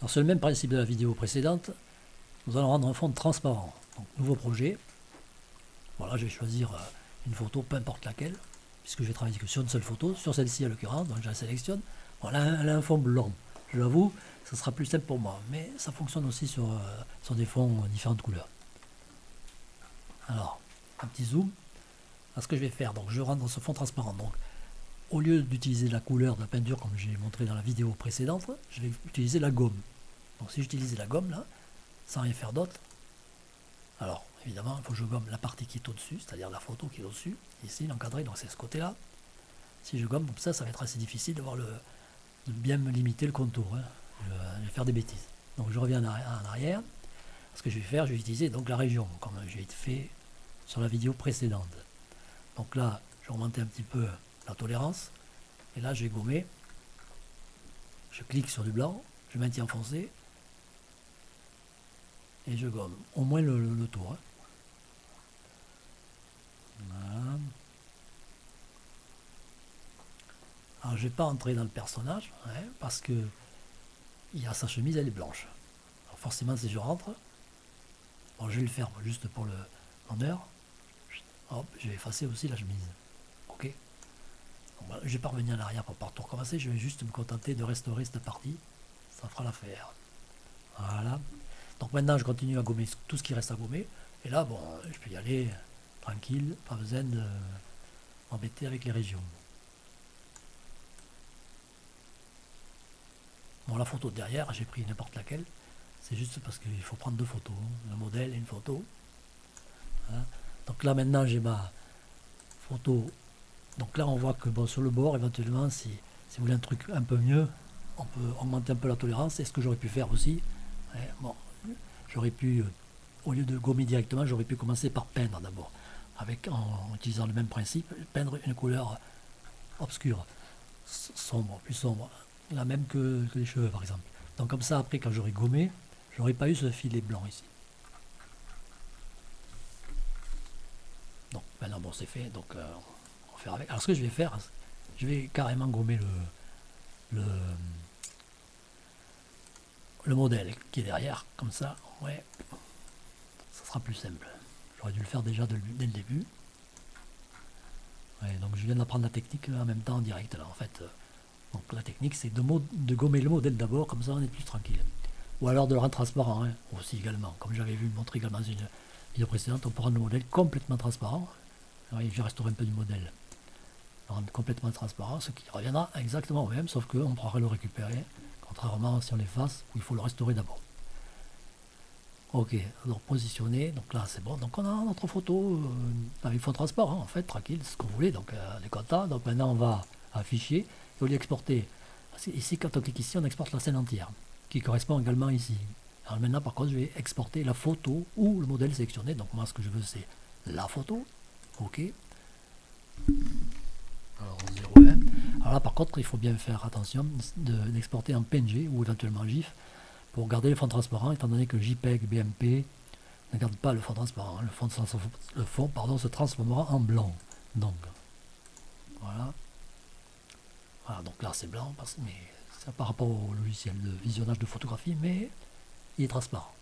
Alors c'est le même principe de la vidéo précédente. Nous allons rendre un fond transparent. Donc nouveau projet. Voilà, je vais choisir une photo, peu importe laquelle, puisque je vais travailler que sur une seule photo, sur celle-ci à l'occurrence, donc je la sélectionne. Voilà, elle a un fond blanc. Je l'avoue, ça sera plus simple pour moi, mais ça fonctionne aussi sur des fonds différentes couleurs. Alors, un petit zoom. Alors, ce que je vais faire, donc je rentre dans ce fond transparent. Donc, au lieu d'utiliser la couleur de la peinture comme j'ai montré dans la vidéo précédente, je vais utiliser la gomme. Donc si j'utilisais la gomme là, sans rien faire d'autre, alors évidemment il faut que je gomme la partie qui est au-dessus, c'est-à-dire la photo qui est au-dessus, ici l'encadré, donc c'est ce côté-là. Si je gomme comme ça va être assez difficile de bien me limiter le contour, hein. Je vais faire des bêtises. Donc je reviens en arrière. Ce que je vais faire, je vais utiliser donc la région, comme j'ai fait sur la vidéo précédente. Donc là, je vais augmenter un petit peu la tolérance. Et là, je vais gommer. Je clique sur du blanc, je maintiens foncé. Et je gomme. Au moins le tour. Hein. Voilà. Alors, je ne vais pas entrer dans le personnage, hein, parce que il a sa chemise, elle est blanche. Alors, forcément, si je rentre, bon, je vais le faire juste pour l'honneur. Hop, je vais effacer aussi la chemise. Ok. Donc, voilà, je ne vais pas revenir en arrière pour pas tout recommencer. Je vais juste me contenter de restaurer cette partie. Ça fera l'affaire. Voilà. Donc maintenant, je continue à gommer tout ce qui reste à gommer. Et là, bon, je peux y aller tranquille, pas besoin de m'embêter avec les régions. Bon, la photo de derrière, j'ai pris n'importe laquelle. C'est juste parce qu'il faut prendre deux photos, un modèle et une photo. Voilà. Donc là, maintenant, j'ai ma photo. Donc là, on voit que bon, sur le bord, éventuellement, si vous voulez un truc un peu mieux, on peut augmenter un peu la tolérance. C'est ce que j'aurais pu faire aussi. Ouais, bon, j'aurais pu, au lieu de gommer directement, j'aurais pu commencer par peindre d'abord, en utilisant le même principe, peindre une couleur obscure, sombre, plus sombre, la même que les cheveux par exemple. Donc comme ça, après, quand j'aurais gommé, j'aurais pas eu ce filet blanc ici. Donc maintenant, bon, c'est fait, donc on va faire avec. Alors ce que je vais faire, je vais carrément gommer le, le modèle qui est derrière, comme ça, ouais, ça sera plus simple. J'aurais dû le faire déjà dès le début. Ouais, donc je viens d'apprendre la technique en même temps en direct là en fait. Donc la technique c'est de gommer le modèle d'abord, comme ça on est plus tranquille. Ou alors de le rendre transparent hein, aussi également. Comme j'avais vu montrer également dans une vidéo précédente, on peut rendre le modèle complètement transparent. Oui, je restaurer un peu du modèle. Le rendre complètement transparent, ce qui reviendra exactement au même, sauf qu'on pourra le récupérer, contrairement si on l'efface, où il faut le restaurer d'abord. Ok, alors positionner, donc là c'est bon, donc on a notre photo avec fond transparent en fait, tranquille, c'est ce qu'on voulait, donc on est content, donc maintenant on va à fichier, et au lieu d'exporter, ici quand on clique ici on exporte la scène entière, qui correspond également ici. Alors maintenant par contre je vais exporter la photo ou le modèle sélectionné, donc moi ce que je veux c'est la photo, ok. Alors 0,1, alors là par contre il faut bien faire attention d'exporter en PNG ou éventuellement GIF, pour garder le fond transparent, étant donné que JPEG, BMP ne garde pas le fond transparent. Hein. Le fond pardon, se transformera en blanc. Donc, voilà. Voilà, donc là c'est blanc, mais c'est par rapport au logiciel de visionnage de photographie, mais il est transparent.